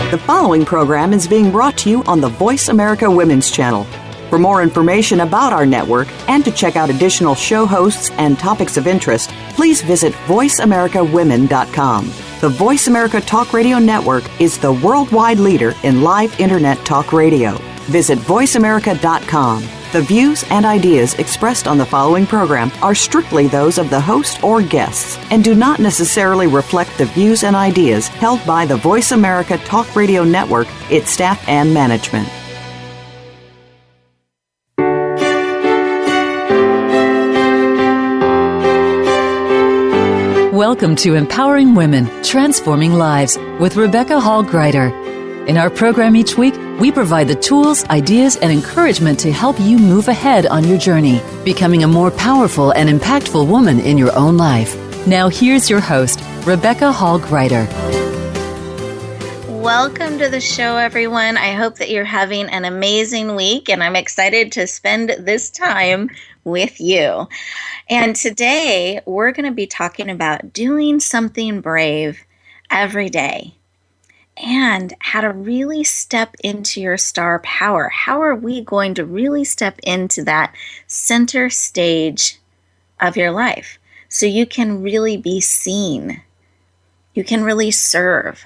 The following program is being brought to you on the Voice America Women's Channel. For more information about our network and to check out additional show hosts and topics of interest, please visit voiceamericawomen.com. The Voice America Talk Radio Network is the worldwide leader in live Internet talk radio. Visit voiceamerica.com. The views and ideas expressed on the following program are strictly those of the host or guests and do not necessarily reflect the views and ideas held by the Voice America Talk Radio Network, its staff, and management. Welcome to Empowering Women, Transforming Lives with Rebecca Hall Gruyter. In our program each week, we provide the tools, ideas, and encouragement to help you move ahead on your journey, becoming a more powerful and impactful woman in your own life. Now here's your host, Rebecca Hall Gruyter. Welcome to the show, everyone. I hope that you're having an amazing week, and I'm excited to spend this time with you. And today, we're going to be talking about doing something brave every day and how to really step into your star power. How are we going to really step into that center stage of your life so you can really be seen, you can really serve,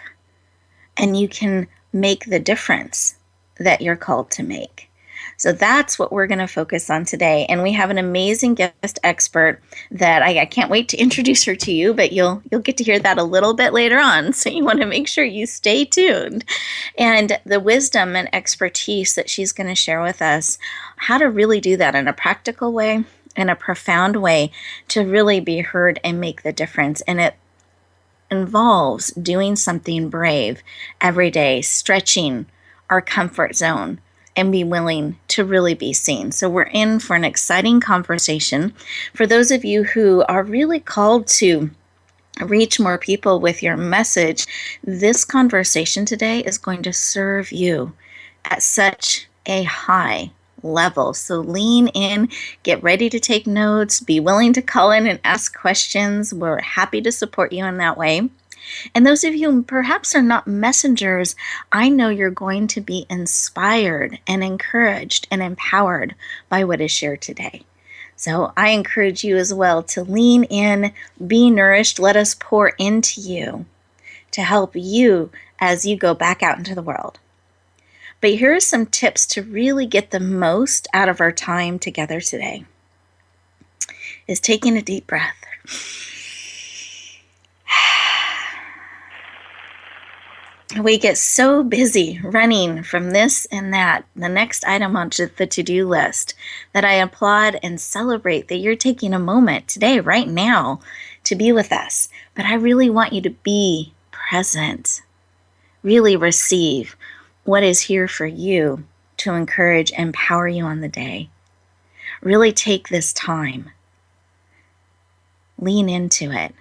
and you can make the difference that you're called to make? So that's what we're going to focus on today. And we have an amazing guest expert that I can't wait to introduce her to you, but you'll get to hear that a little bit later on. So you want to make sure you stay tuned. And the wisdom and expertise that she's going to share with us, how to really do that in a practical way, in a profound way, to really be heard and make the difference. And it involves doing something brave every day, stretching our comfort zone, and be willing to really be seen. So we're in for an exciting conversation. For those of you who are really called to reach more people with your message, this conversation today is going to serve you at such a high level. So lean in, get ready to take notes, be willing to call in and ask questions. We're happy to support you in that way. And those of you who perhaps are not messengers, I know you're going to be inspired and encouraged and empowered by what is shared today. So I encourage you as well to lean in, be nourished, let us pour into you to help you as you go back out into the world. But here are some tips to really get the most out of our time together today. Is taking a deep breath. We get so busy running from this and that, the next item on the to-do list, that I applaud and celebrate that you're taking a moment today, right now, to be with us. But I really want you to be present, really receive what is here for you to encourage and empower you on the day. Really take this time. Lean into it.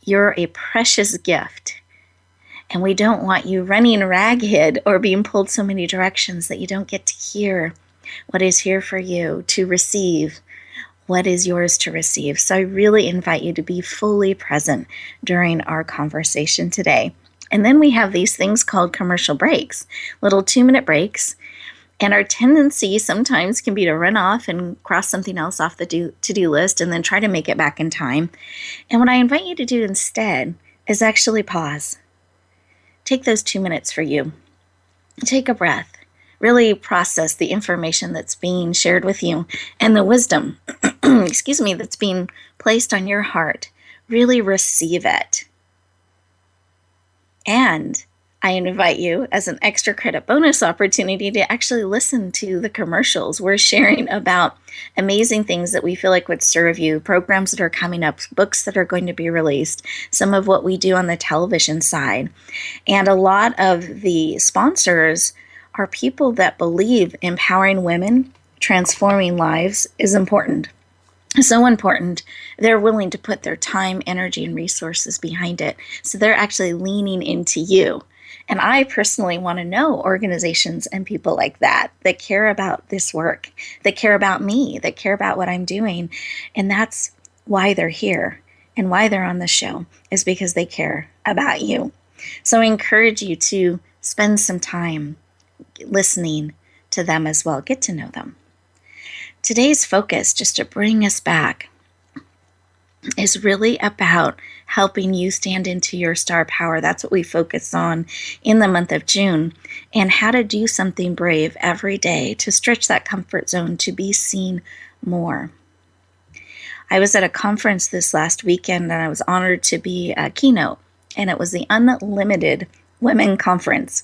You're a precious gift. And we don't want you running ragged or being pulled so many directions that you don't get to hear what is here for you to receive, what is yours to receive. So I really invite you to be fully present during our conversation today. And then we have these things called commercial breaks, little 2-minute breaks. And our tendency sometimes can be to run off and cross something else off the to-do list and then try to make it back in time. And what I invite you to do instead is actually pause. Take those 2 minutes for you. Take a breath. Really process the information that's being shared with you and the wisdom, that's being placed on your heart. Really receive it. And I invite you, as an extra credit bonus opportunity, to actually listen to the commercials. We're sharing about amazing things that we feel like would serve you, programs that are coming up, books that are going to be released, some of what we do on the television side. And a lot of the sponsors are people that believe empowering women, transforming lives is important. So important, they're willing to put their time, energy, and resources behind it. So they're actually leaning into you. And I personally want to know organizations and people like that care about this work, that care about me, that care about what I'm doing. And that's why they're here and why they're on the show, is because they care about you. So I encourage you to spend some time listening to them as well. Get to know them. Today's focus, just to bring us back, is really about helping you stand into your star power. That's what we focus on in the month of June, and how to do something brave every day to stretch that comfort zone to be seen more. I was at a conference this last weekend, and I was honored to be a keynote, and it was the Unlimited Women Conference.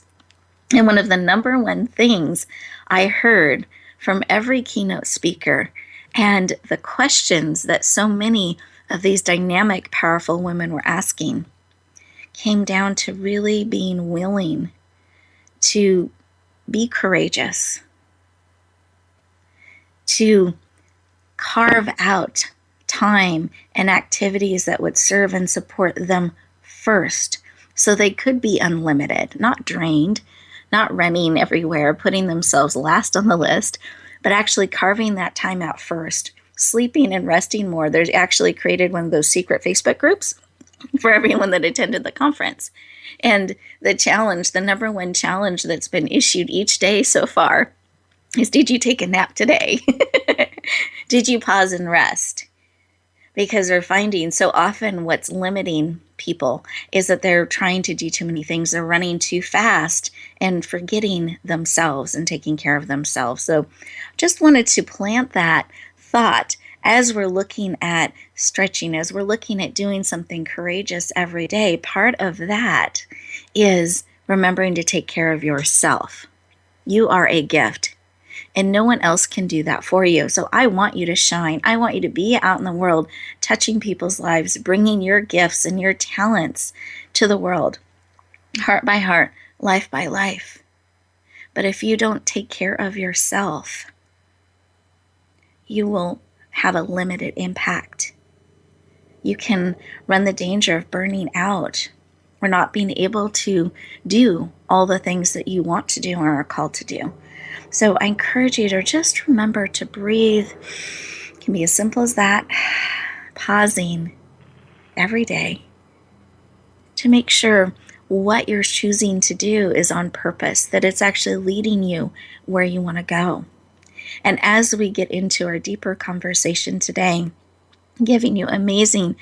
And one of the number one things I heard from every keynote speaker, and the questions that so many of these dynamic, powerful women were asking, came down to really being willing to be courageous, to carve out time and activities that would serve and support them first, so they could be unlimited, not drained, not running everywhere, putting themselves last on the list, but actually carving that time out first, sleeping and resting more. There's actually created one of those secret Facebook groups for everyone that attended the conference. And the challenge, the number one challenge that's been issued each day so far is, did you take a nap today? Did you pause and rest? Because they're finding so often what's limiting people is that they're trying to do too many things. They're running too fast and forgetting themselves and taking care of themselves. So just wanted to plant that thought as we're looking at stretching, as we're looking at doing something courageous every day. Part of that is remembering to take care of yourself. You are a gift, and no one else can do that for you. So I want you to shine. I want you to be out in the world, touching people's lives, bringing your gifts and your talents to the world, heart by heart, life by life. But if you don't take care of yourself, you will have a limited impact. You can run the danger of burning out or not being able to do all the things that you want to do or are called to do. So I encourage you to just remember to breathe. It can be as simple as that, pausing every day to make sure what you're choosing to do is on purpose, that it's actually leading you where you want to go. And as we get into our deeper conversation today, giving you amazing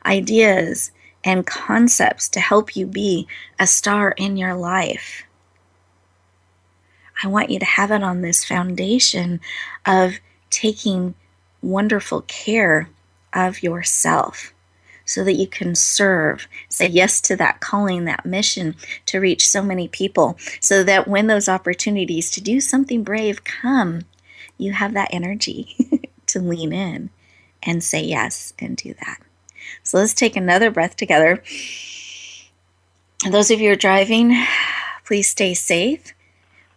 ideas and concepts to help you be a star in your life, I want you to have it on this foundation of taking wonderful care of yourself so that you can serve, say yes to that calling, that mission to reach so many people, so that when those opportunities to do something brave come, you have that energy to lean in and say yes and do that. So let's take another breath together. And those of you who are driving, please stay safe.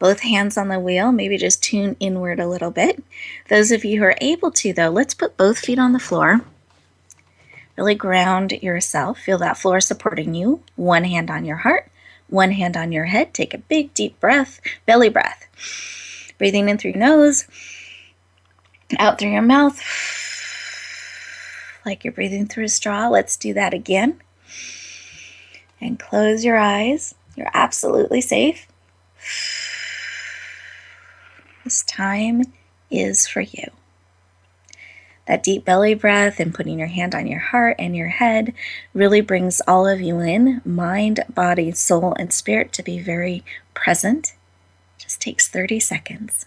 Both hands on the wheel, maybe just tune inward a little bit. Those of you who are able to, though, let's put both feet on the floor. Really ground yourself. Feel that floor supporting you. One hand on your heart, one hand on your head. Take a big, deep breath, belly breath. Breathing in through your nose, out through your mouth, like you're breathing through a straw. Let's do that again. And close your eyes. You're absolutely safe. This time is for you. That deep belly breath and putting your hand on your heart and your head really brings all of you in, mind, body, soul, and spirit, to be very present. Just takes 30 seconds.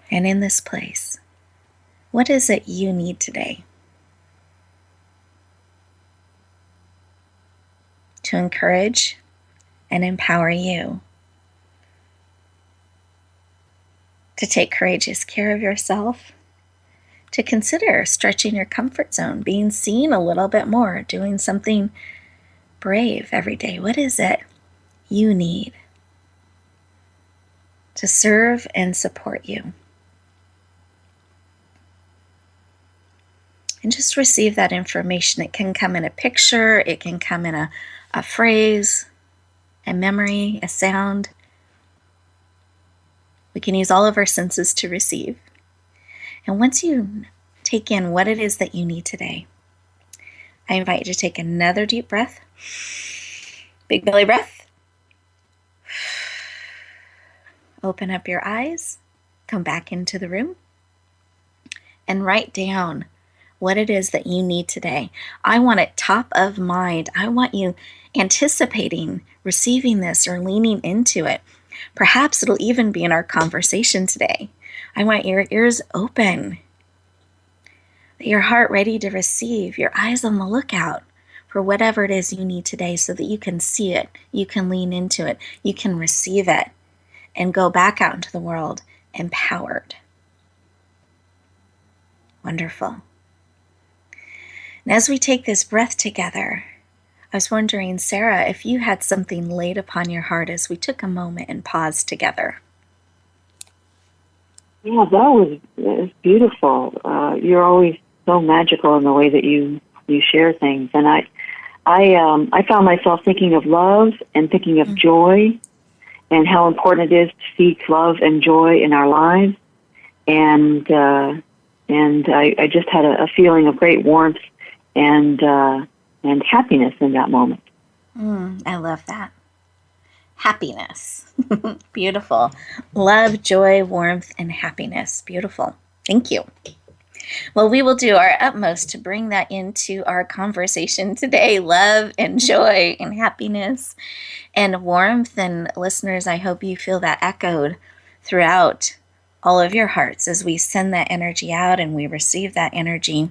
And in this place, what is it you need today to encourage and empower you to take courageous care of yourself, to consider stretching your comfort zone, being seen a little bit more, doing something brave every day? What is it you need to serve and support you? And just receive that information. It can come in a picture, it can come in a phrase, a memory, a sound. We can use all of our senses to receive. And once you take in what it is that you need today, I invite you to take another deep breath. Big belly breath. Open up your eyes. Come back into the room. And write down what it is that you need today. I want it top of mind. I want you anticipating receiving this or leaning into it. Perhaps it'll even be in our conversation today. I want your ears open, your heart ready to receive, your eyes on the lookout for whatever it is you need today so that you can see it, you can lean into it, you can receive it, and go back out into the world empowered. Wonderful. And as we take this breath together, I was wondering, Sarah, if you had something laid upon your heart as we took a moment and paused together. Yeah, that was beautiful. You're always so magical in the way that you share things, and I found myself thinking of love and thinking of joy, and how important it is to seek love and joy in our lives, and I just had a feeling of great warmth and happiness in that moment. I love that. Happiness. Beautiful. Love, joy, warmth, and happiness. Beautiful. Thank you. Well, we will do our utmost to bring that into our conversation today. Love and joy and happiness and warmth. And listeners, I hope you feel that echoed throughout all of your hearts as we send that energy out and we receive that energy.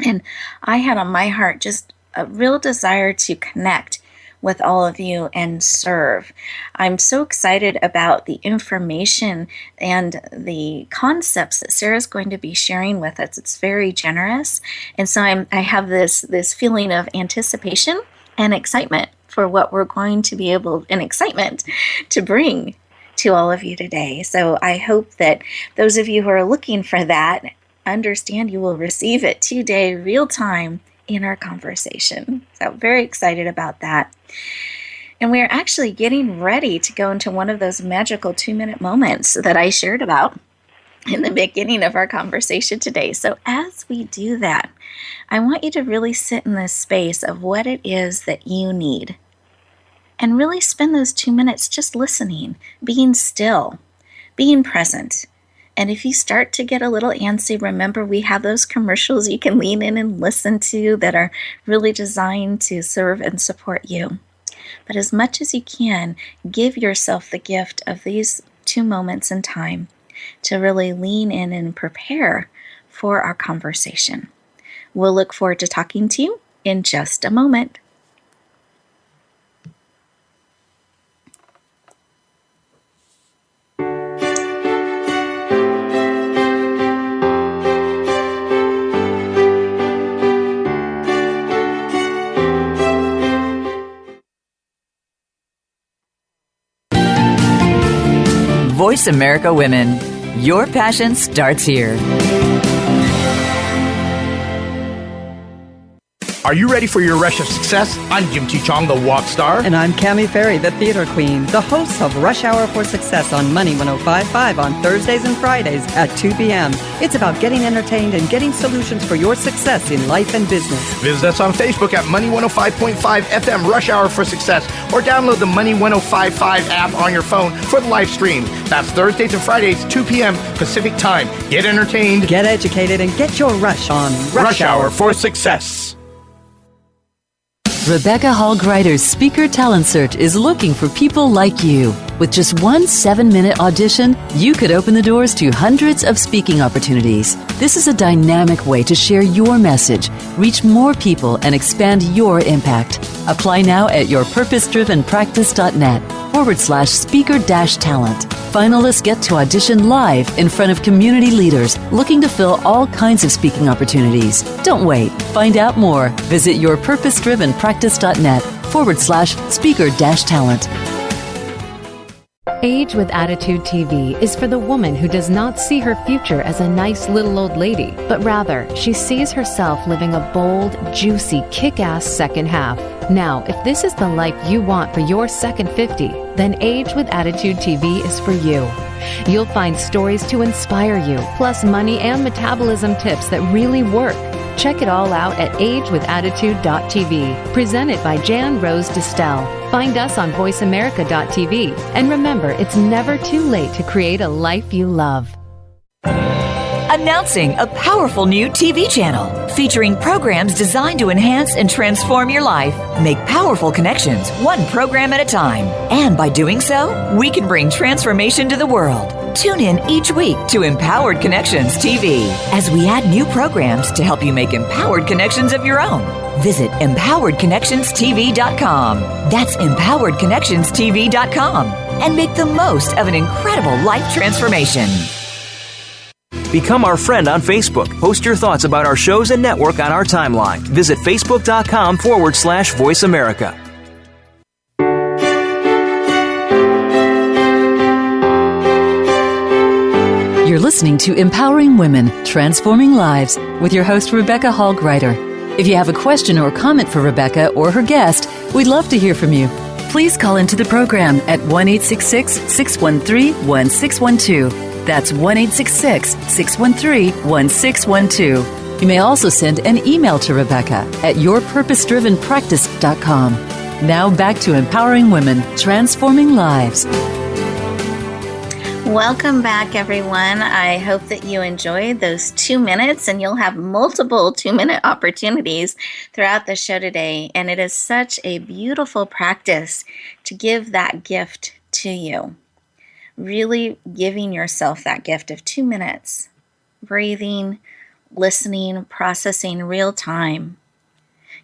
And I had on my heart just a real desire to connect with all of you and serve. I'm so excited about the information and the concepts that Sarah's going to be sharing with us. It's very generous. And so I have this feeling of anticipation and excitement for what we're going to be able, and excitement to bring to all of you today. So I hope that those of you who are looking for that understand you will receive it today, real time, in our conversation. So very excited about that. And we're actually getting ready to go into one of those magical 2-minute moments that I shared about in the beginning of our conversation today. So as we do that, I want you to really sit in this space of what it is that you need. And really spend those 2 minutes just listening, being still, being present. And if you start to get a little antsy, remember we have those commercials you can lean in and listen to that are really designed to serve and support you. But as much as you can, give yourself the gift of these 2 moments in time to really lean in and prepare for our conversation. We'll look forward to talking to you in just a moment. Voice America Women. Your passion starts here. Are you ready for your rush of success? I'm Jim T. Chong, the walk star. And I'm Cammie Ferry, the theater queen, the host of Rush Hour for Success on Money 105.5 on Thursdays and Fridays at 2 p.m. It's about getting entertained and getting solutions for your success in life and business. Visit us on Facebook at Money 105.5 FM Rush Hour for Success, or download the Money 105.5 app on your phone for the live stream. That's Thursdays and Fridays, 2 p.m. Pacific Time. Get entertained, get educated, and get your rush on Rush Hour for Success. Rebecca Hall Gruyter's Speaker Talent Search is looking for people like you. With just one 7-minute audition, you could open the doors to hundreds of speaking opportunities. This is a dynamic way to share your message, reach more people, and expand your impact. Apply now at yourpurposedrivenpractice.net/speaker-talent. Finalists get to audition live in front of community leaders looking to fill all kinds of speaking opportunities. Don't wait. Find out more. Visit yourpurposedrivenpractice.net/speaker-talent. Age with Attitude TV is for the woman who does not see her future as a nice little old lady, but rather she sees herself living a bold, juicy, kick-ass second half. Now, if this is the life you want for your second 50, then Age with Attitude TV is for you. You'll find stories to inspire you, plus money and metabolism tips that really work. Check it all out at agewithattitude.tv. Presented by Jan Rose Distel. Find us on voiceamerica.tv. And remember, it's never too late to create a life you love. Announcing a powerful new TV channel featuring programs designed to enhance and transform your life. Make powerful connections, one program at a time. And by doing so, we can bring transformation to the world. Tune in each week to Empowered Connections TV as we add new programs to help you make empowered connections of your own. Visit empoweredconnectionstv.com. That's empoweredconnectionstv.com. And make the most of an incredible life transformation. Become our friend on Facebook. Post your thoughts about our shows and network on our timeline. Visit facebook.com/Voice America. You're listening to Empowering Women, Transforming Lives with your host, Rebecca Hall Gruyter. If you have a question or comment for Rebecca or her guest, we'd love to hear from you. Please call into the program at 1-866-613-1612. That's 1-866-613-1612. You may also send an email to Rebecca at yourpurposedrivenpractice.com. Now back to Empowering Women, Transforming Lives. Welcome back, everyone. I hope that you enjoyed those 2 minutes, and you'll have multiple 2-minute opportunities throughout the show today. And it is such a beautiful practice to give that gift to you. Really giving yourself that gift of 2 minutes, breathing, listening, processing real time.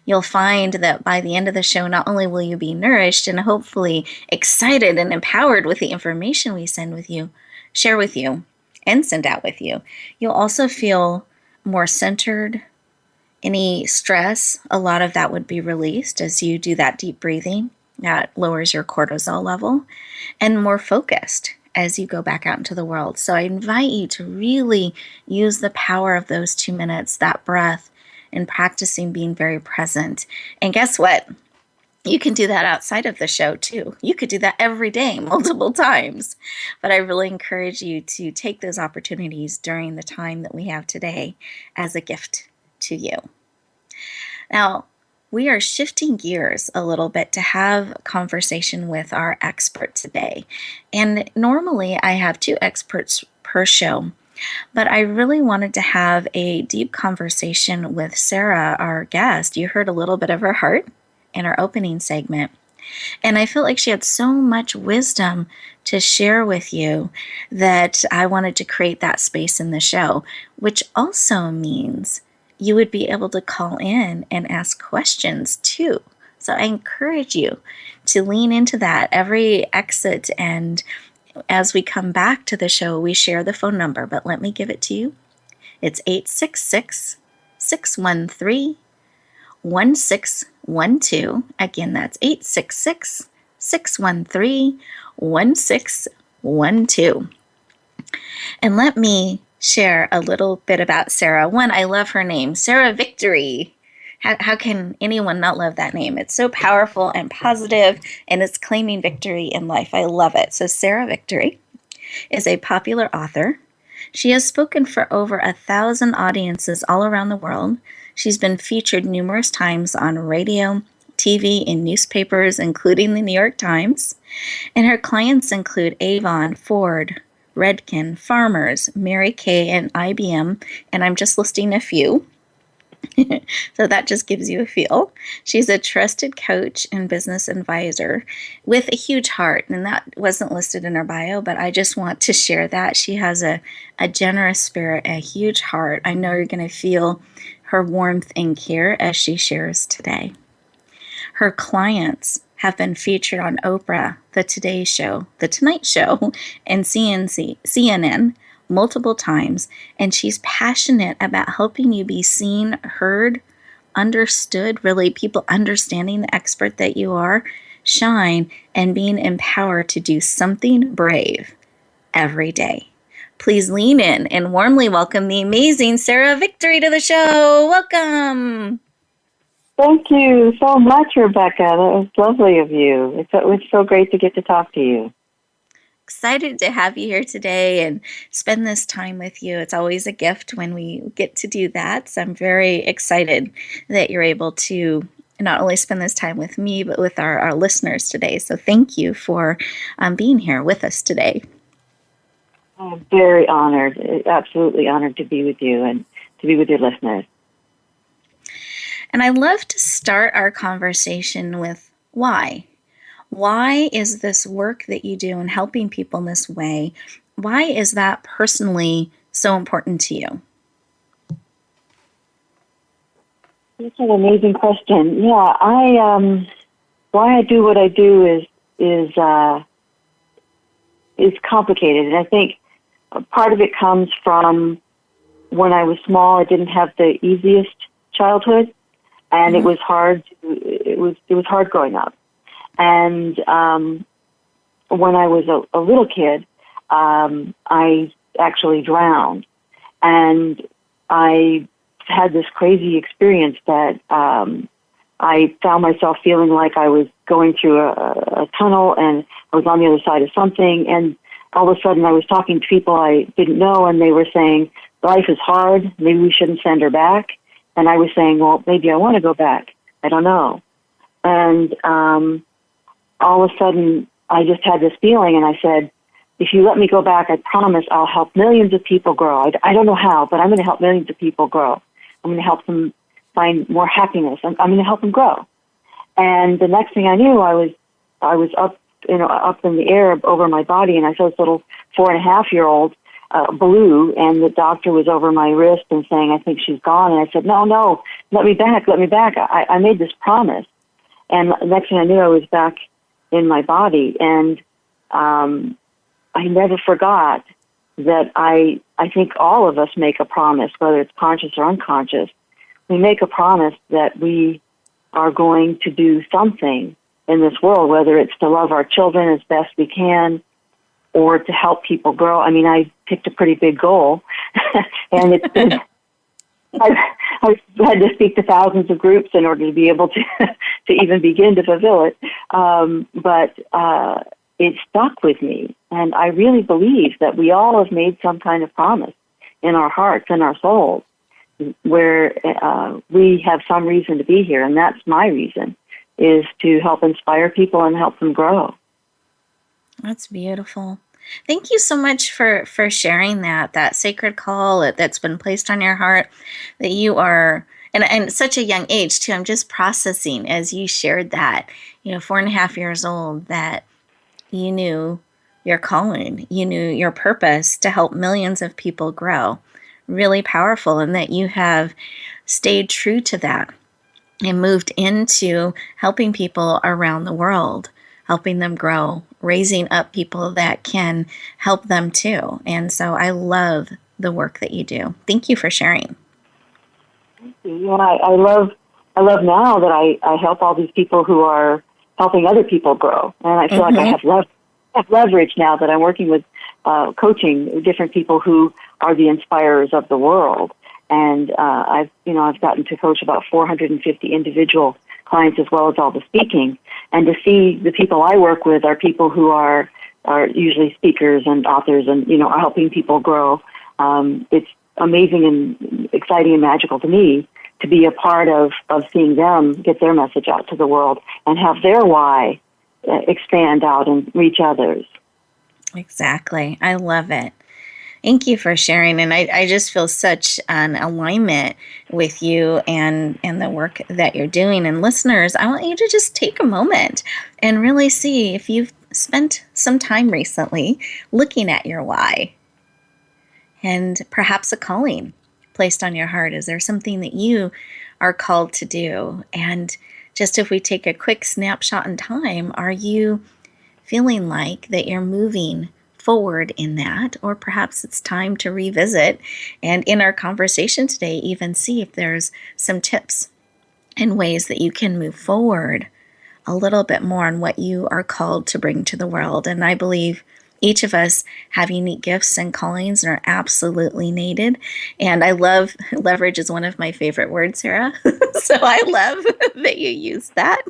You'll find that by the end of the show, not only will you be nourished and hopefully excited and empowered with the information we share with you, and send out with you, you'll also feel more centered. Any stress, a lot of that would be released as you do that deep breathing. That lowers your cortisol level, and more focused as you go back out into the world. So I invite you to really use the power of those 2 minutes, that breath, and practicing being very present. And guess what? You can do that outside of the show too. You could do that every day, multiple times. But I really encourage you to take those opportunities during the time that we have today as a gift to you. Now, we are shifting gears a little bit to have a conversation with our expert today. And normally I have 2 experts per show, but I really wanted to have a deep conversation with Sarah, our guest. You heard a little bit of her heart in our opening segment. And I felt like she had so much wisdom to share with you that I wanted to create that space in the show, which also means you would be able to call in and ask questions too. So I encourage you to lean into that every exit. And as we come back to the show, we share the phone number, but let me give it to you. It's 866-613-1612. Again, that's 866-613-1612. And let me share a little bit about Sarah. One, I love her name, Sarah Victory. How can anyone not love that name? It's so powerful and positive, and it's claiming victory in life. I love it. So Sarah Victory is a popular author. She has spoken for over 1,000 audiences all around the world. She's been featured numerous times on radio, TV, and newspapers, including the New York Times. And her clients include Avon, Ford, Redken, Farmers, Mary Kay, and IBM, and I'm just listing a few. So that just gives you a feel. She's a trusted coach and business advisor with a huge heart, and that wasn't listed in her bio, but I just want to share that. She has a generous spirit, a huge heart. I know you're going to feel her warmth and care as she shares today. Her clients have been featured on Oprah, The Today Show, The Tonight Show, and CNN multiple times, and she's passionate about helping you be seen, heard, understood, really people understanding the expert that you are, shine, and being empowered to do something brave every day. Please lean in and warmly welcome the amazing Sarah Victory to the show. Welcome. Thank you so much, Rebecca. That was lovely of you. It's so great to get to talk to you. excited to have you here today and spend this time with you. It's always a gift when we get to do that. So I'm very excited that you're able to not only spend this time with me, but with our listeners today. So thank you for being here with us today. I'm very honored, absolutely honored to be with you and to be with your listeners. And I love to start our conversation with why. Why is this work that you do and helping people in this way, why is that personally so important to you? That's an amazing question. Yeah, why I do what I do is complicated, and I think part of it comes from when I was small. I didn't have the easiest childhood, and it was hard. It was hard growing up. And when I was a little kid, I actually drowned, and I had this crazy experience that I found myself feeling like I was going through a tunnel, and I was on the other side of something, and all of a sudden I was talking to people I didn't know, and they were saying, life is hard, maybe we shouldn't send her back. And I was saying, well, maybe I want to go back. I don't know. And all of a sudden, I just had this feeling, and I said, if you let me go back, I promise I'll help millions of people grow. I don't know how, but I'm going to help millions of people grow. I'm going to help them find more happiness. I'm going to help them grow. And the next thing I knew, I was up in the air over my body, and I saw this little 4.5-year-old blue, and the doctor was over my wrist and saying, I think she's gone. And I said, no, let me back. I made this promise. And the next thing I knew, I was back in my body, and I never forgot that I think all of us make a promise, whether it's conscious or unconscious. We make a promise that we are going to do something in this world, whether it's to love our children as best we can or to help people grow. I mean, I picked a pretty big goal, and it's been, I've had to speak to thousands of groups in order to be able to even begin to fulfill it. But it stuck with me, and I really believe that we all have made some kind of promise in our hearts and our souls where we have some reason to be here, and that's my reason, is to help inspire people and help them grow. That's beautiful. Thank you so much for sharing that sacred call that's been placed on your heart, that you are, and at such a young age too. I'm just processing as you shared that, 4.5 years old, that you knew your calling, you knew your purpose to help millions of people grow. Really powerful, and that you have stayed true to that and moved into helping people around the world, helping them grow, raising up people that can help them too. And so I love the work that you do. Thank you for sharing. Thank you. Yeah, I love now that I help all these people who are helping other people grow. And I feel like I have leverage now that I'm working with coaching different people who are the inspirers of the world. And I've gotten to coach about 450 individual clients as well as all the speaking. And to see the people I work with are people who are usually speakers and authors and, are helping people grow. It's amazing and exciting and magical to me to be a part of seeing them get their message out to the world and have their why expand out and reach others. Exactly. I love it. Thank you for sharing. And I just feel such an alignment with you and the work that you're doing. And listeners, I want you to just take a moment and really see if you've spent some time recently looking at your why and perhaps a calling placed on your heart. Is there something that you are called to do? And just if we take a quick snapshot in time, are you feeling like that you're moving forward in that, or perhaps it's time to revisit and in our conversation today even see if there's some tips and ways that you can move forward a little bit more on what you are called to bring to the world. And I believe each of us have unique gifts and callings and are absolutely needed. And I love, leverage is one of my favorite words, Sarah. So I love that you use that.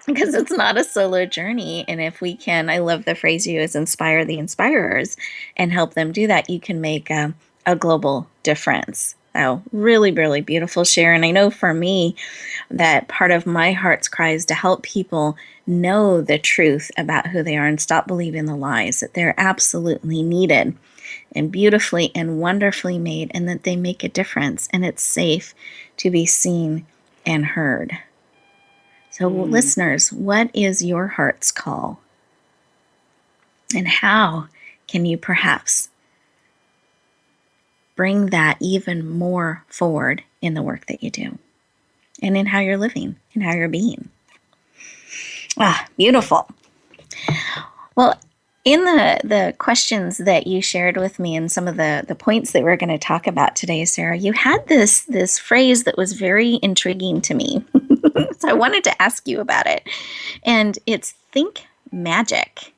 because it's not a solo journey. And if we can, I love the phrase you use, inspire the inspirers, and help them do that, you can make a global difference. Oh, really, really beautiful, Sharon. I know for me that part of my heart's cry is to help people know the truth about who they are and stop believing the lies, that they're absolutely needed and beautifully and wonderfully made, and that they make a difference, and it's safe to be seen and heard. So, listeners, what is your heart's call? And how can you perhaps bring that even more forward in the work that you do and in how you're living and how you're being? Ah, beautiful. Well, in the questions that you shared with me and some of the points that we're going to talk about today, Sarah, you had this phrase that was very intriguing to me. So I wanted to ask you about it. And it's think magic.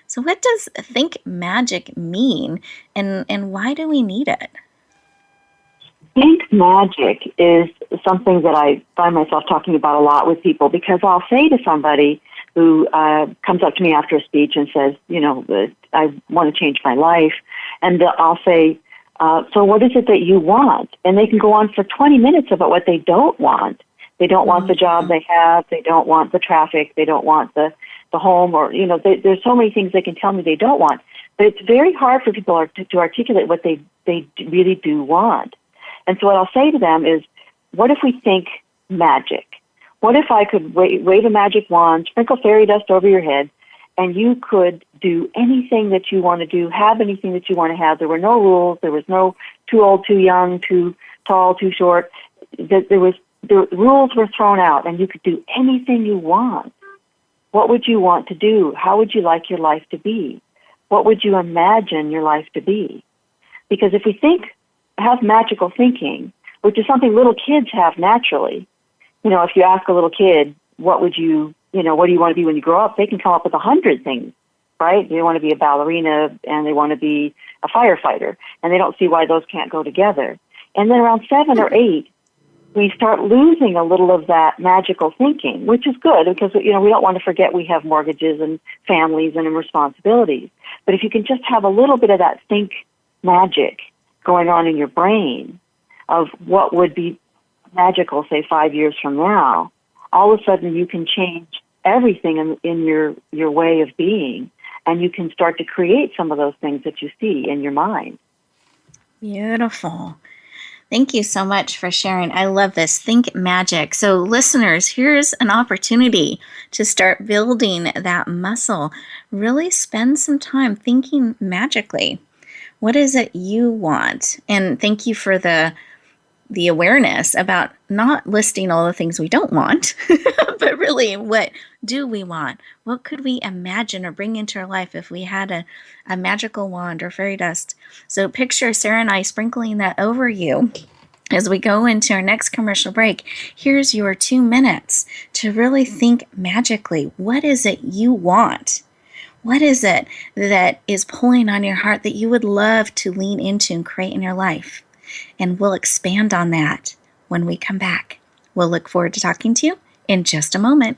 So what does think magic mean, and why do we need it? Think magic is something that I find myself talking about a lot with people, because I'll say to somebody who comes up to me after a speech and says, I want to change my life, and I'll say, so what is it that you want? And they can go on for 20 minutes about what they don't want. They don't want the job they have. They don't want the traffic. They don't want the home, or, there's so many things they can tell me they don't want. But it's very hard for people to articulate what they really do want. And so what I'll say to them is, what if we think magic? What if I could wave a magic wand, sprinkle fairy dust over your head, and you could do anything that you want to do, have anything that you want to have? There were no rules. There was no too old, too young, too tall, too short. The rules were thrown out, and you could do anything you want. What would you want to do? How would you like your life to be? What would you imagine your life to be? Because if we have magical thinking, which is something little kids have naturally, if you ask a little kid, what do you want to be when you grow up? They can come up with 100 things, right? They want to be a ballerina and they want to be a firefighter, and they don't see why those can't go together. And then around 7 or 8, we start losing a little of that magical thinking, which is good because, we don't want to forget we have mortgages and families and responsibilities. But if you can just have a little bit of that think magic going on in your brain of what would be magical, say 5 years from now, all of a sudden you can change everything in your way of being, and you can start to create some of those things that you see in your mind. Beautiful. Thank you so much for sharing. I love this. Think magic. So listeners, here's an opportunity to start building that muscle. Really spend some time thinking magically. What is it you want? And thank you for the awareness about not listing all the things we don't want, but really, what do we want? What could we imagine or bring into our life if we had a magical wand or fairy dust? So picture Sarah and I sprinkling that over you as we go into our next commercial break. Here's your 2 minutes to really think magically. What is it you want? What is it that is pulling on your heart that you would love to lean into and create in your life? And we'll expand on that when we come back. We'll look forward to talking to you in just a moment.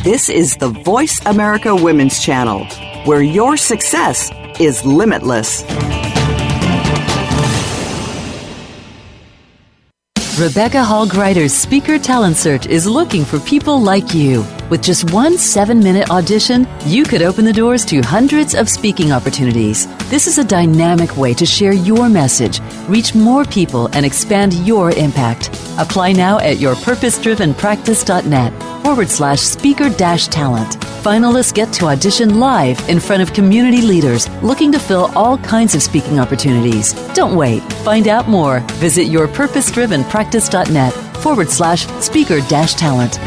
This is the Voice America Women's Channel, where your success is limitless. Rebecca Hall Gruyter's Speaker Talent Search is looking for people like you. With just one 7-minute audition, you could open the doors to hundreds of speaking opportunities. This is a dynamic way to share your message, reach more people, and expand your impact. Apply now at yourpurposedrivenpractice.net/speaker-talent. Finalists get to audition live in front of community leaders looking to fill all kinds of speaking opportunities. Don't wait. Find out more. Visit yourpurposedrivenpractice.net/speaker-talent.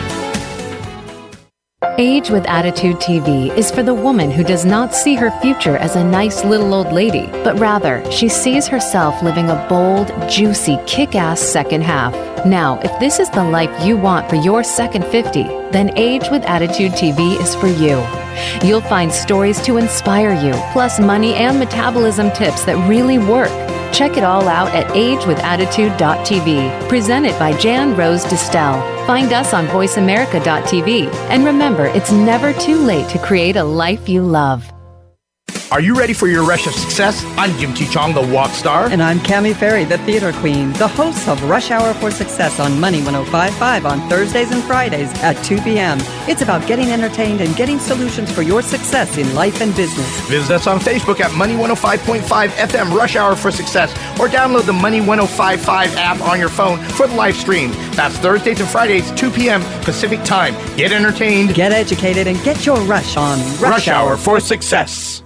Age with Attitude TV is for the woman who does not see her future as a nice little old lady, but rather she sees herself living a bold, juicy, kick-ass second half. Now, if this is the life you want for your second 50, then Age with Attitude TV is for you. You'll find stories to inspire you, plus money and metabolism tips that really work. Check it all out at agewithattitude.tv, presented by Jan Rose Distel. Find us on voiceamerica.tv. And remember, it's never too late to create a life you love. Are you ready for your rush of success? I'm Jim T. Chong, the walk star. And I'm Cammie Ferry, the theater queen, the host of Rush Hour for Success on Money 105.5 on Thursdays and Fridays at 2 p.m. It's about getting entertained and getting solutions for your success in life and business. Visit us on Facebook at Money 105.5 FM Rush Hour for Success, or download the Money 105.5 app on your phone for the live stream. That's Thursdays and Fridays, 2 p.m. Pacific Time. Get entertained, get educated, and get your rush on Rush Hour for Success.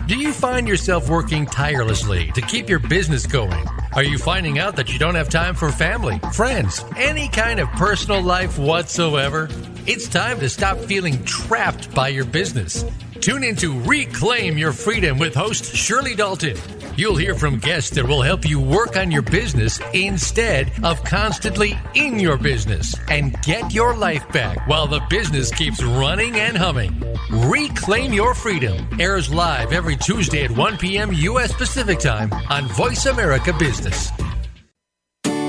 Do you find yourself working tirelessly to keep your business going? Are you finding out that you don't have time for family, friends, any kind of personal life whatsoever? It's time to stop feeling trapped by your business. Tune in to Reclaim Your Freedom with host Shirley Dalton. You'll hear from guests that will help you work on your business instead of constantly in your business, and get your life back while the business keeps running and humming. Reclaim Your Freedom airs live every Tuesday at 1 p.m. U.S. Pacific Time on Voice America Business.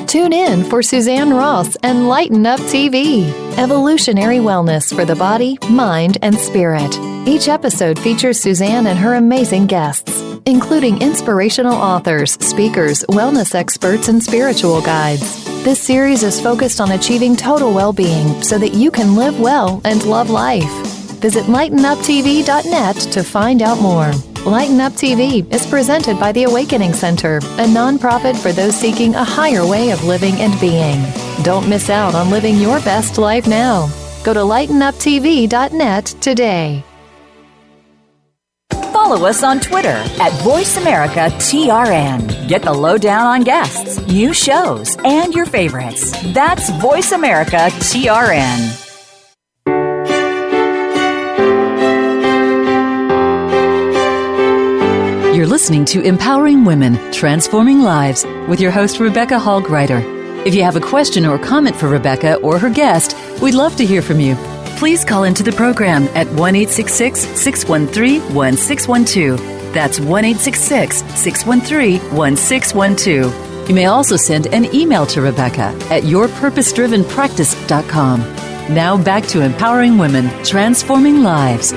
Tune in for Suzanne Ross and Lighten Up TV, evolutionary wellness for the body, mind, and spirit. Each episode features Suzanne and her amazing guests, including inspirational authors, speakers, wellness experts, and spiritual guides. This series is focused on achieving total well-being so that you can live well and love life. Visit lightenuptv.net to find out more. Lighten Up TV is presented by the Awakening Center, a nonprofit for those seeking a higher way of living and being. Don't miss out on living your best life now. Go to lightenuptv.net today. Follow us on Twitter at VoiceAmericaTRN. Get the lowdown on guests, new shows, and your favorites. That's VoiceAmericaTRN. You're listening to Empowering Women, Transforming Lives with your host, Rebecca Hall Gruyter. If you have a question or comment for Rebecca or her guest, we'd love to hear from you. Please call into the program at 1-866-613-1612. That's 1-866-613-1612. You may also send an email to Rebecca at yourpurposedrivenpractice.com. Now back to Empowering Women, Transforming Lives.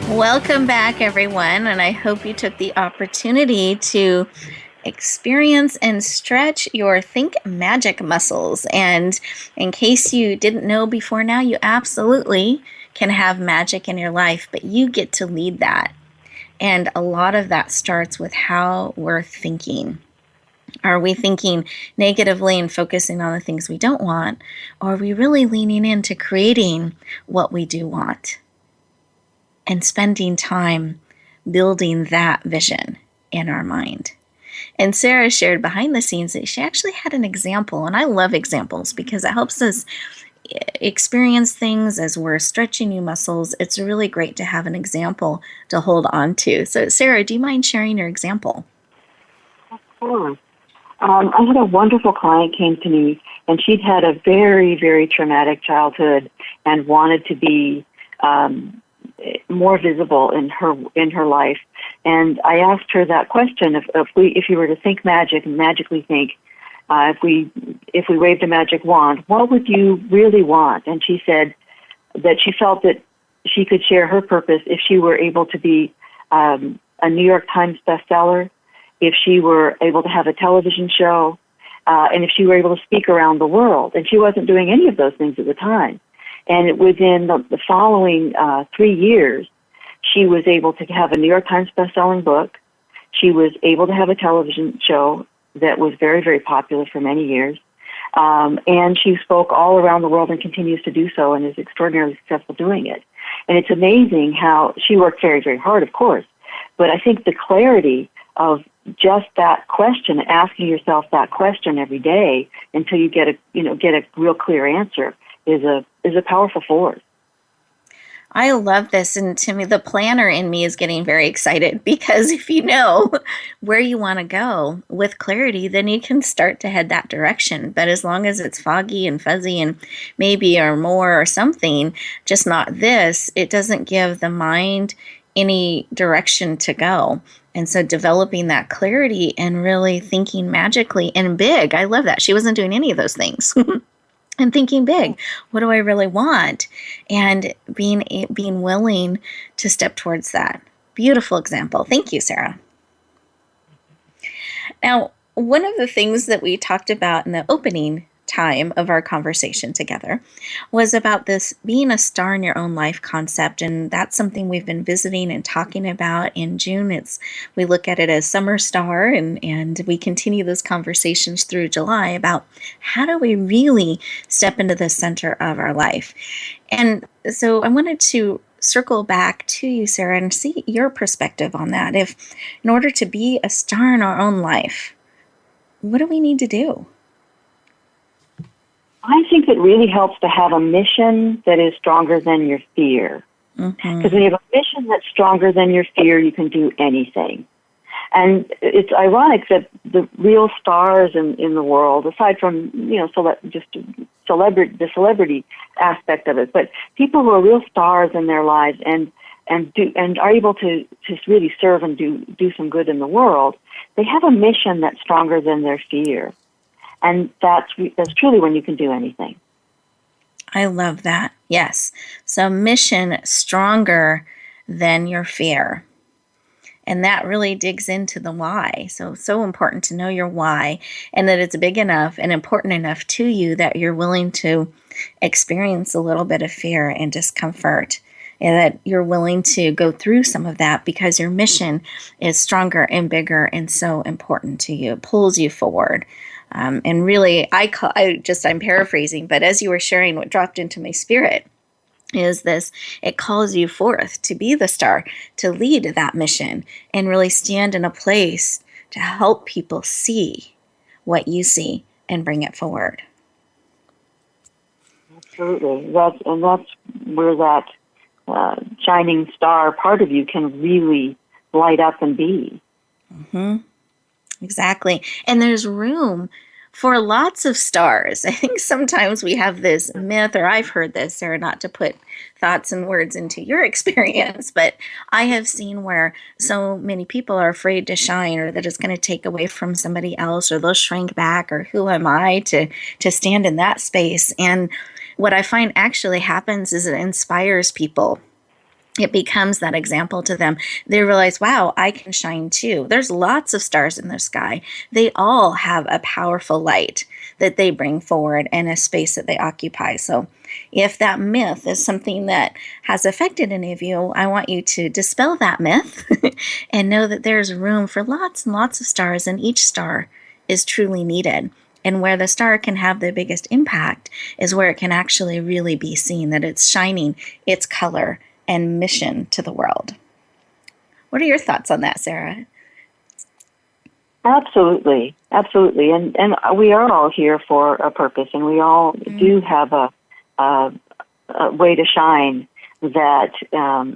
Welcome back, everyone, and I hope you took the opportunity to experience and stretch your Think Magic muscles. And in case you didn't know before now, you absolutely can have magic in your life, but you get to lead that. And a lot of that starts with how we're thinking. Are we thinking negatively and focusing on the things we don't want? Or are we really leaning into creating what we do want? And spending time building that vision in our mind. And Sarah shared behind the scenes that she actually had an example. And I love examples because it helps us experience things as we're stretching new muscles. It's really great to have an example to hold on to. So Sarah, do you mind sharing your example? Of course. I had a wonderful client came to me, and she'd had a very, very traumatic childhood and wanted to be more visible in her life. And I asked her that question: if you were to think magic and magically think, if we waved a magic wand, what would you really want? And she said that she felt that she could share her purpose if she were able to be a New York Times bestseller, if she were able to have a television show, and if she were able to speak around the world. And she wasn't doing any of those things at the time. And within the following 3 years, she was able to have a New York Times bestselling book. She was able to have a television show that was very, very popular for many years. And she spoke all around the world and continues to do so and is extraordinarily successful doing it. And it's amazing how she worked very, very hard, of course. But I think the clarity of just that question, asking yourself that question every day until you get a real clear answer, is a powerful force. I love this. And to me, the planner in me is getting very excited because if you know where you want to go with clarity, then you can start to head that direction. But as long as it's foggy and fuzzy and maybe or more or something, just not this, it doesn't give the mind any direction to go. And so developing that clarity and really thinking magically and big. I love that. She wasn't doing any of those things. And thinking big, what do I really want? And being willing to step towards that. Beautiful example. Thank you, Sarah. Now, one of the things that we talked about in the opening time of our conversation together was about this being a star in your own life concept, and that's something we've been visiting and talking about. In June, we look at it as summer star, and we continue those conversations through July about how do we really step into the center of our life. And so I wanted to circle back to you, Sarah, and see your perspective on that. If in order to be a star in our own life, what do we need to do? I think it really helps to have a mission that is stronger than your fear. Because when you have a mission that's stronger than your fear, you can do anything. And it's ironic that the real stars in the world, aside from, the celebrity aspect of it, but people who are real stars in their lives and are able to really serve and do some good in the world, they have a mission that's stronger than their fear. And that's truly when you can do anything. I love that. Yes. So mission stronger than your fear. And that really digs into the why. So important to know your why and that it's big enough and important enough to you that you're willing to experience a little bit of fear and discomfort, and that you're willing to go through some of that because your mission is stronger and bigger and so important to you. It pulls you forward. And really, I'm paraphrasing, but as you were sharing, what dropped into my spirit is this: it calls you forth to be the star, to lead that mission, and really stand in a place to help people see what you see and bring it forward. Absolutely. That's where that shining star part of you can really light up and be. Mm-hmm. Exactly. And there's room for lots of stars. I think sometimes we have this myth, or I've heard this, Sarah, not to put thoughts and words into your experience, but I have seen where so many people are afraid to shine, or that it's going to take away from somebody else, or they'll shrink back, or who am I to stand in that space? And what I find actually happens is it inspires people. It becomes that example to them. They realize, wow, I can shine too. There's lots of stars in the sky. They all have a powerful light that they bring forward and a space that they occupy. So if that myth is something that has affected any of you, I want you to dispel that myth and know that there's room for lots and lots of stars, and each star is truly needed. And where the star can have the biggest impact is where it can actually really be seen, that it's shining its color and mission to the world. What are your thoughts on that, Sarah? Absolutely. And we are all here for a purpose, and we all do have a way to shine that,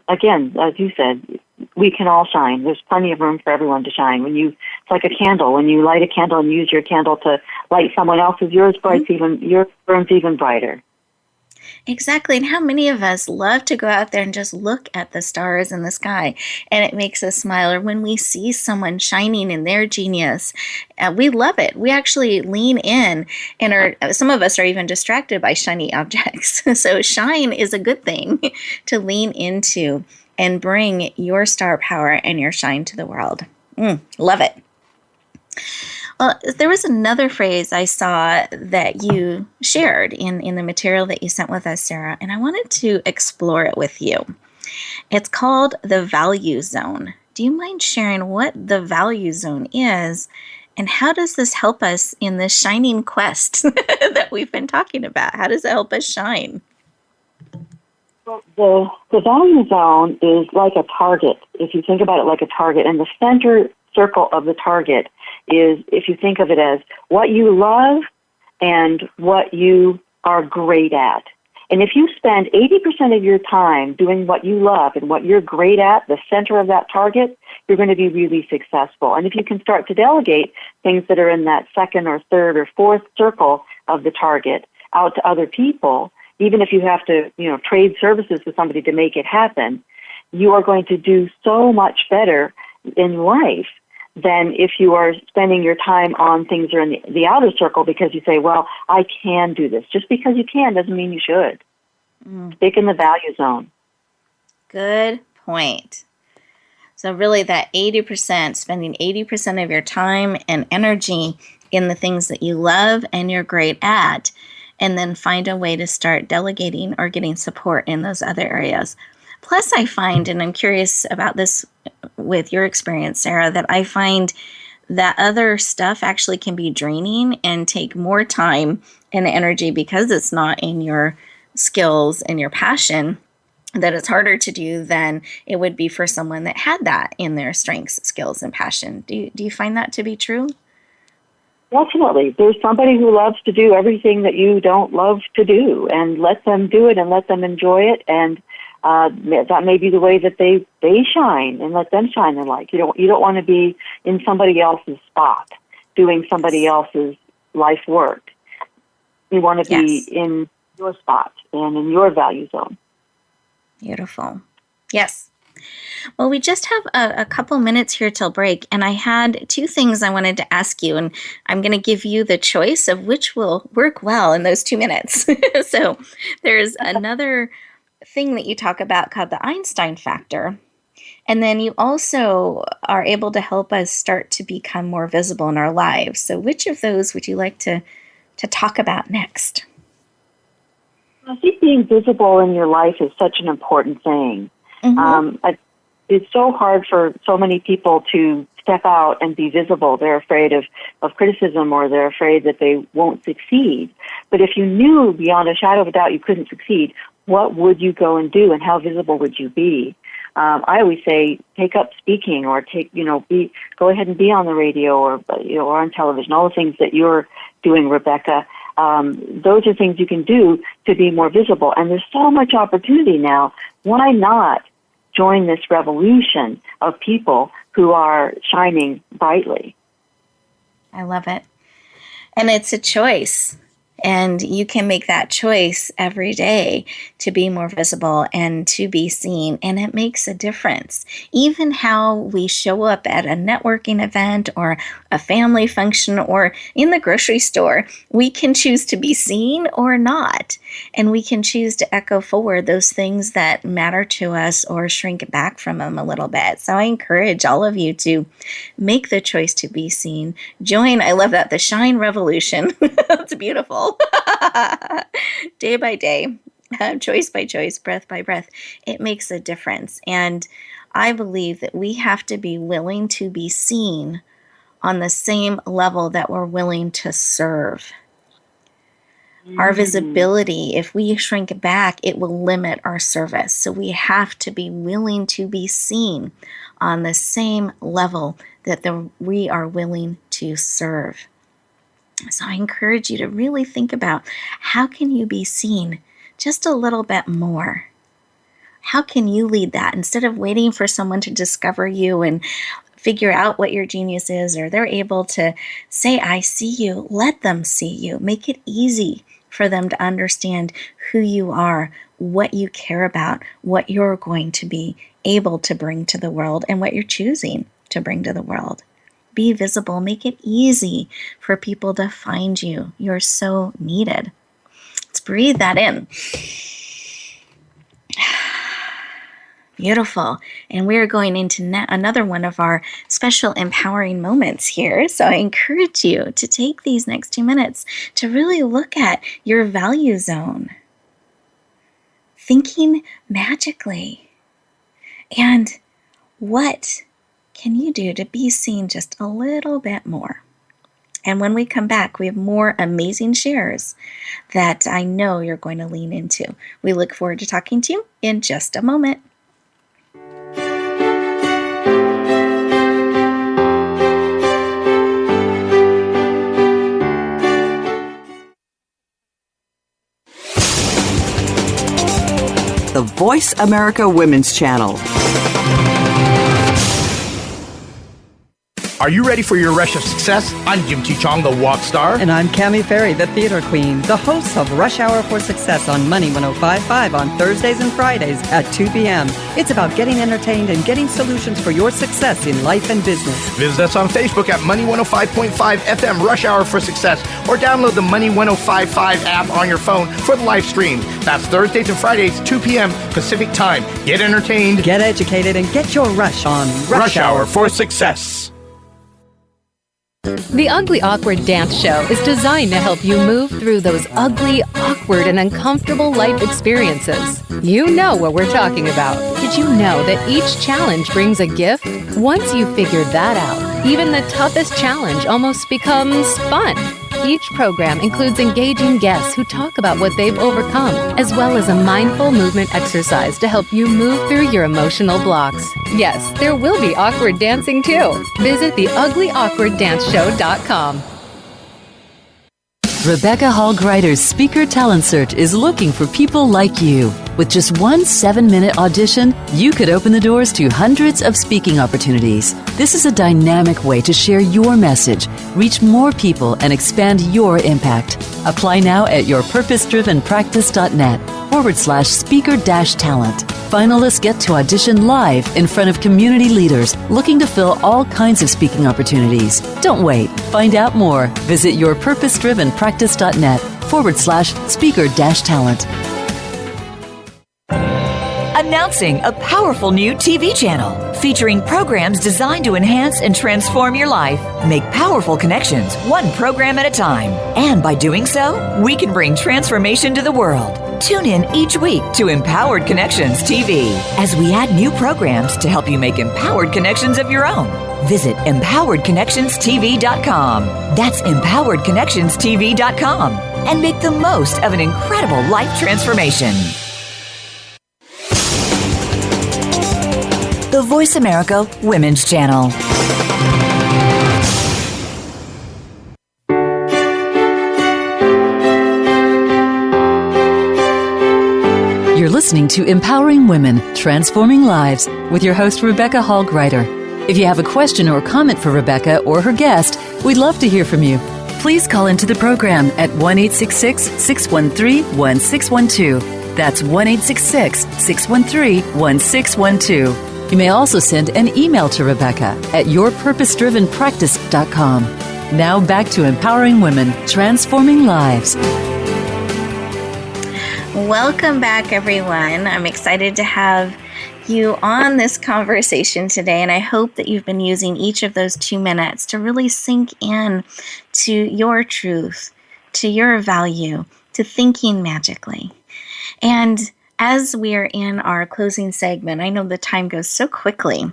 again, as you said, we can all shine. There's plenty of room for everyone to shine. It's like a candle. When you light a candle and use your candle to light someone else's, yours burns even brighter. Exactly. And how many of us love to go out there and just look at the stars in the sky, and it makes us smile? Or when we see someone shining in their genius, we love it. We actually lean in, and some of us are even distracted by shiny objects. So shine is a good thing to lean into and bring your star power and your shine to the world. Love it. Well, there was another phrase I saw that you shared in the material that you sent with us, Sarah, and I wanted to explore it with you. It's called the value zone. Do you mind sharing what the value zone is, and how does this help us in this shining quest that we've been talking about? How does it help us shine? Well, the value zone is like a target. If you think about it like a target, and the center circle of the target is, if you think of it as what you love and what you are great at. And if you spend 80% of your time doing what you love and what you're great at, the center of that target, you're going to be really successful. And if you can start to delegate things that are in that second or third or fourth circle of the target out to other people, even if you have to, trade services with somebody to make it happen, you are going to do so much better in life than if you are spending your time on things that are in the outer circle because you say, well, I can do this. Just because you can doesn't mean you should. Stick in the value zone. Good point. So really that 80%, spending 80% of your time and energy in the things that you love and you're great at, and then find a way to start delegating or getting support in those other areas. Plus, I find, and I'm curious about this with your experience, Sarah, that I find that other stuff actually can be draining and take more time and energy because it's not in your skills and your passion, that it's harder to do than it would be for someone that had that in their strengths, skills, and passion. Do you find that to be true? Definitely. There's somebody who loves to do everything that you don't love to do, and let them do it and let them enjoy it, and that may be the way that they shine, and let them shine their light. You don't want to be in somebody else's spot doing somebody else's life work. You want to be in your spot and in your value zone. Beautiful. Yes. Well, we just have a couple minutes here till break, and I had two things I wanted to ask you, and I'm going to give you the choice of which will work well in those 2 minutes. So there's another thing that you talk about called the Einstein factor, and then you also are able to help us start to become more visible in our lives. So which of those would you like to talk about next? I think being visible in your life is such an important thing. It's so hard for so many people to step out and be visible. They're afraid of criticism, or they're afraid that they won't succeed. But if you knew beyond a shadow of a doubt you couldn't succeed, what would you go and do, and how visible would you be? I always say, take up speaking, or go ahead and be on the radio, or or on television. All the things that you're doing, Rebecca. Those are things you can do to be more visible. And there's so much opportunity now. Why not join this revolution of people who are shining brightly? I love it. And it's a choice. And you can make that choice every day to be more visible and to be seen. And it makes a difference. Even how we show up at a networking event or a family function or in the grocery store, we can choose to be seen or not. And we can choose to echo forward those things that matter to us or shrink back from them a little bit. So I encourage all of you to make the choice to be seen. Join, I love that, the Shine Revolution. It's beautiful. Day by day, choice by choice, breath by breath, it makes a difference. And I believe that we have to be willing to be seen on the same level that we're willing to serve. Our visibility, if we shrink back, it will limit our service. So we have to be willing to be seen on the same level that we are willing to serve. So I encourage you to really think about, how can you be seen just a little bit more? How can you lead that instead of waiting for someone to discover you and figure out what your genius is, or they're able to say, I see you, let them see you. Make it easy for them to understand who you are, what you care about, what you're going to be able to bring to the world, and what you're choosing to bring to the world. Be visible. Make it easy for people to find you. You're so needed. Let's breathe that in. Beautiful. And we're going into another one of our special empowering moments here. So I encourage you to take these next 2 minutes to really look at your value zone. Thinking magically. And what can you do to be seen just a little bit more? And when we come back, we have more amazing shares that I know you're going to lean into. We look forward to talking to you in just a moment. the Voice America Women's Channel. Are you ready for your rush of success? I'm Jim T. Chong, the walk star. And I'm Cami Ferry, the theater queen, the host of Rush Hour for Success on Money 105.5 on Thursdays and Fridays at 2 p.m. It's about getting entertained and getting solutions for your success in life and business. Visit us on Facebook at Money 105.5 FM Rush Hour for Success, or download the Money 105.5 app on your phone for the live stream. That's Thursdays and Fridays, 2 p.m. Pacific Time. Get entertained, get educated, and get your rush on Rush Hour for Success. The Ugly Awkward Dance Show is designed to help you move through those ugly, awkward, and uncomfortable life experiences. You know what we're talking about. Did you know that each challenge brings a gift? Once you've figured that out, even the toughest challenge almost becomes fun. Each program includes engaging guests who talk about what they've overcome, as well as a mindful movement exercise to help you move through your emotional blocks. Yes, there will be awkward dancing too. Visit theuglyawkwarddanceshow.com. Rebecca Hall Gruyter's Speaker Talent Search is looking for people like you. With just one 7-minute audition, you could open the doors to hundreds of speaking opportunities. This is a dynamic way to share your message, reach more people, and expand your impact. Apply now at yourpurposedrivenpractice.net/speaker-talent. Finalists get to audition live in front of community leaders looking to fill all kinds of speaking opportunities. Don't wait. Find out more. Visit yourpurposedrivenpractice.net/speaker-talent. Announcing a powerful new TV channel featuring programs designed to enhance and transform your life. Make powerful connections, one program at a time. And by doing so, we can bring transformation to the world. Tune in each week to Empowered Connections TV as we add new programs to help you make empowered connections of your own. Visit empoweredconnectionstv.com. That's empoweredconnectionstv.com. And make the most of an incredible life transformation. The Voice America Women's Channel. You're listening to Empowering Women, Transforming Lives with your host, Rebecca Hall Gruyter. If you have a question or comment for Rebecca or her guest, we'd love to hear from you. Please call into the program at 1-866-613-1612. That's 1-866-613-1612. You may also send an email to Rebecca at yourpurposedrivenpractice.com. Now back to Empowering Women, Transforming Lives. Welcome back, everyone. I'm excited to have you on this conversation today, and I hope that you've been using each of those 2 minutes to really sink in to your truth, to your value, to thinking magically. And as we are in our closing segment, I know the time goes so quickly.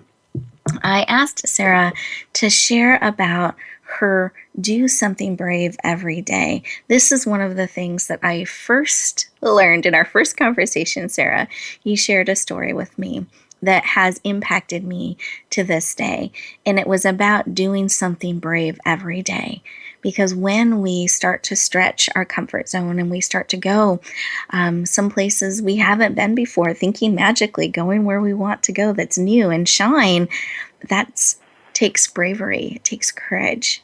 I asked Sarah to share about her do something brave every day. This is one of the things that I first learned in our first conversation, Sarah. You shared a story with me that has impacted me to this day. And it was about doing something brave every day. Because when we start to stretch our comfort zone and we start to go some places we haven't been before, thinking magically, going where we want to go that's new and shine, that takes bravery, it takes courage.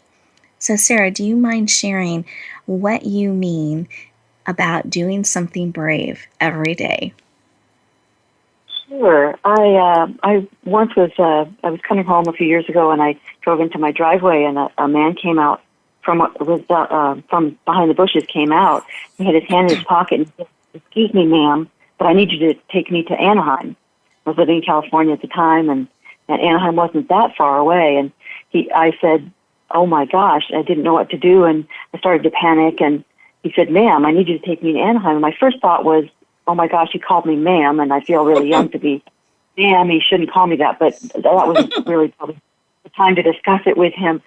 So Sarah, do you mind sharing what you mean about doing something brave every day? Sure. I once was I was coming home a few years ago, and I drove into my driveway, and a man came out from behind the bushes. Came out. He had his hand in his pocket and said, "Excuse me, ma'am, but I need you to take me to Anaheim." I was living in California at the time, and Anaheim wasn't that far away. And I said, "Oh my gosh," I didn't know what to do, and I started to panic. And he said, "Ma'am, I need you to take me to Anaheim." And my first thought was, "Oh my gosh, he called me ma'am," and I feel really young to be ma'am. He shouldn't call me that, but that wasn't really probably the time to discuss it with him.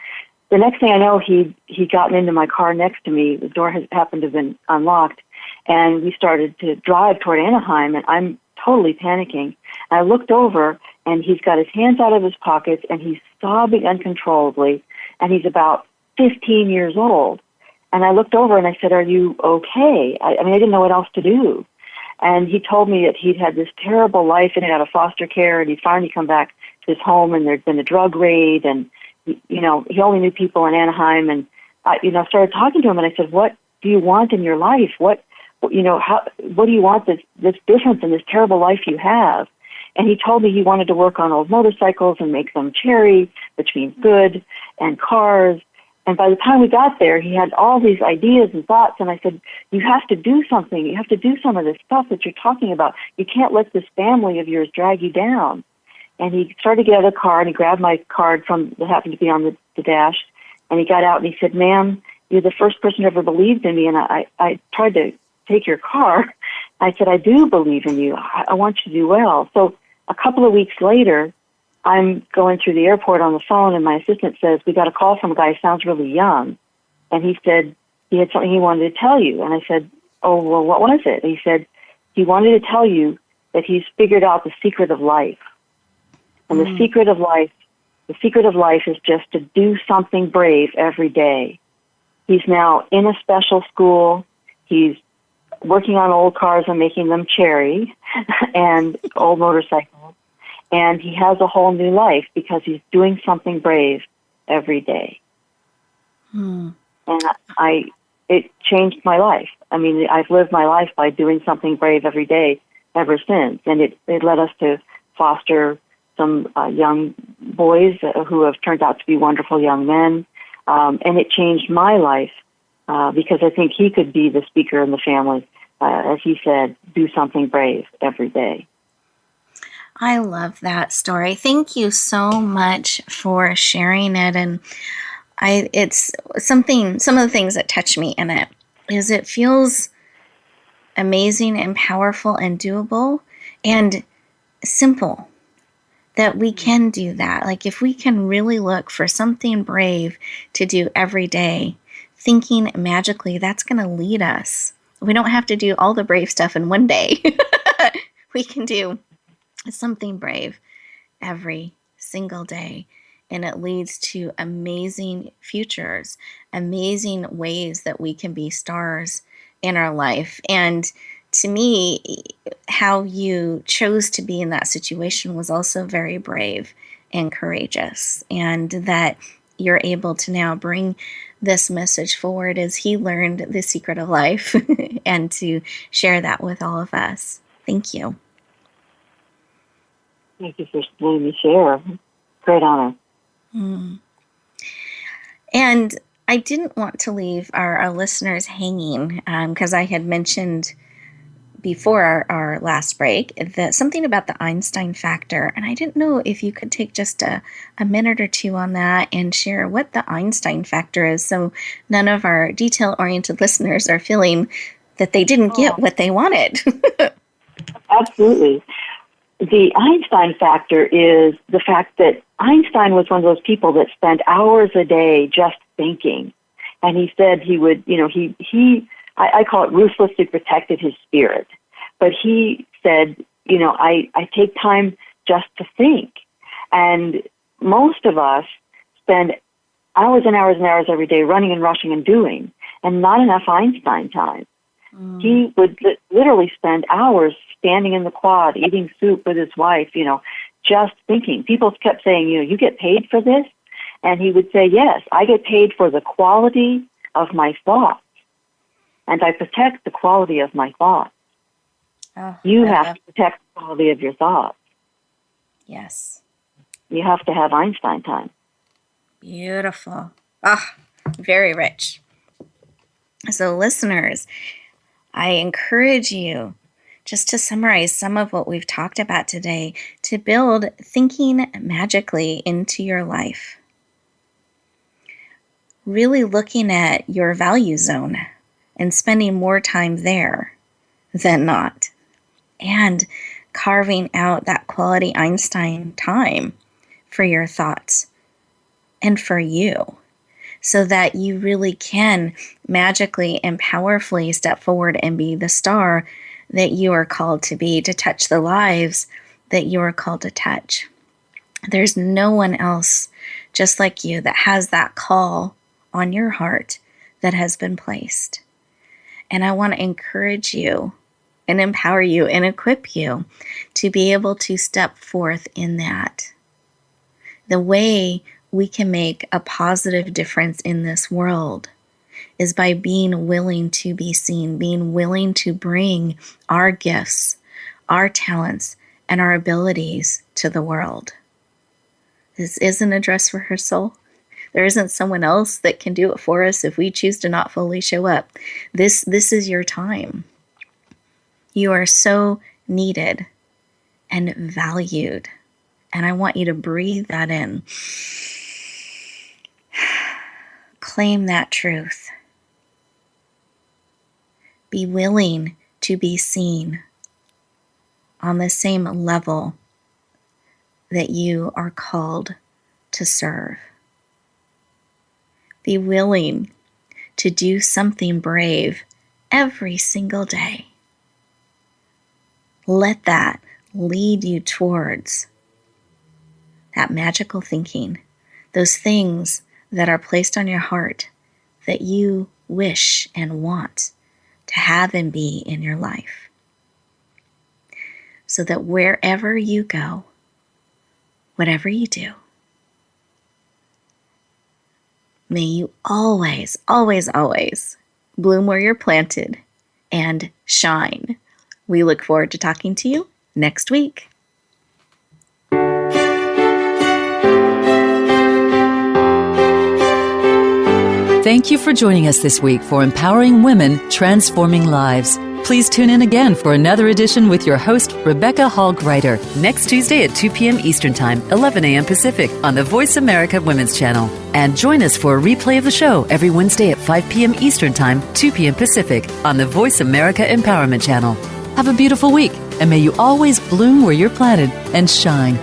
The next thing I know, he gotten into my car next to me. The door happened to have been unlocked, and we started to drive toward Anaheim, and I'm totally panicking. And I looked over, and he's got his hands out of his pockets, and he's sobbing uncontrollably, and he's about 15 years old. And I looked over, and I said, "Are you okay?" I mean, I didn't know what else to do. And he told me that he'd had this terrible life and out of foster care, and he'd finally come back to his home, and there'd been a drug raid, and he only knew people in Anaheim. And I started talking to him, and I said, "What do you want in your life? What do you want that's different than this terrible life you have?" And he told me he wanted to work on old motorcycles and make them cherry, which means good, and cars. And by the time we got there, he had all these ideas and thoughts, and I said, "You have to do something. You have to do some of this stuff that you're talking about. You can't let this family of yours drag you down." And he started to get out of the car, and he grabbed my card that happened to be on the dash, and he got out, and he said, "Ma'am, you're the first person who ever believed in me, and I tried to take your car." I said, "I do believe in you. I want you to do well." So a couple of weeks later, I'm going through the airport on the phone, and my assistant says, "We got a call from a guy who sounds really young." And he said he had something he wanted to tell you. And I said, "Oh, well, what was it?" And he said he wanted to tell you that he's figured out the secret of life. And the secret of life is just to do something brave every day. He's now in a special school. He's working on old cars and making them cherry and old motorcycles. And he has a whole new life because he's doing something brave every day. And it changed my life. I mean, I've lived my life by doing something brave every day ever since. And it led us to foster some young boys who have turned out to be wonderful young men. And it changed my life because I think he could be the speaker in the family. As he said, do something brave every day. I love that story. Thank you so much for sharing it. And it's some of the things that touch me in it is it feels amazing and powerful and doable and simple that we can do that. Like if we can really look for something brave to do every day, thinking magically, that's going to lead us. We don't have to do all the brave stuff in one day. We can do something brave every single day, and it leads to amazing futures, amazing ways that we can be stars in our life. And to me, how you chose to be in that situation was also very brave and courageous, and that you're able to now bring this message forward as he learned the secret of life and to share that with all of us. Thank you. Thank you for letting me share. Great honor. And I didn't want to leave our listeners hanging because I had mentioned before our last break that something about the Einstein factor. And I didn't know if you could take just a minute or two on that and share what the Einstein factor is so none of our detail-oriented listeners are feeling that they didn't get what they wanted. Absolutely. The Einstein factor is the fact that Einstein was one of those people that spent hours a day just thinking. And he said he would, I call it ruthlessly protected his spirit. But he said, I take time just to think. And most of us spend hours and hours and hours every day running and rushing and doing, and not enough Einstein time. He would literally spend hours standing in the quad, eating soup with his wife, just thinking. People kept saying, you get paid for this? And he would say, yes, I get paid for the quality of my thoughts, and I protect the quality of my thoughts. You have to protect the quality of your thoughts. Yes. You have to have Einstein time. Beautiful. Very rich. So listeners, I encourage you, just to summarize some of what we've talked about today, to build thinking magically into your life. Really looking at your value zone and spending more time there than not. And carving out that quality Einstein time for your thoughts and for you, so that you really can magically and powerfully step forward and be the star that you are called to be, to touch the lives that you are called to touch. There's no one else just like you that has that call on your heart that has been placed. And I want to encourage you and empower you and equip you to be able to step forth in that. The way we can make a positive difference in this world is by being willing to be seen, being willing to bring our gifts, our talents, and our abilities to the world. This isn't a dress rehearsal. There isn't someone else that can do it for us if we choose to not fully show up. This is your time. You are so needed and valued. And I want you to breathe that in. Claim that truth. Be willing to be seen on the same level that you are called to serve. Be willing to do something brave every single day. Let that lead you towards that magical thinking, those things that are placed on your heart that you wish and want to have and be in your life. So that wherever you go, whatever you do, may you always, always, always bloom where you're planted and shine. We look forward to talking to you next week. Thank you for joining us this week for Empowering Women, Transforming Lives. Please tune in again for another edition with your host, Rebecca Hall-Gruyter, next Tuesday at 2 p.m. Eastern Time, 11 a.m. Pacific on the Voice America Women's Channel. And join us for a replay of the show every Wednesday at 5 p.m. Eastern Time, 2 p.m. Pacific on the Voice America Empowerment Channel. Have a beautiful week, and may you always bloom where you're planted and shine.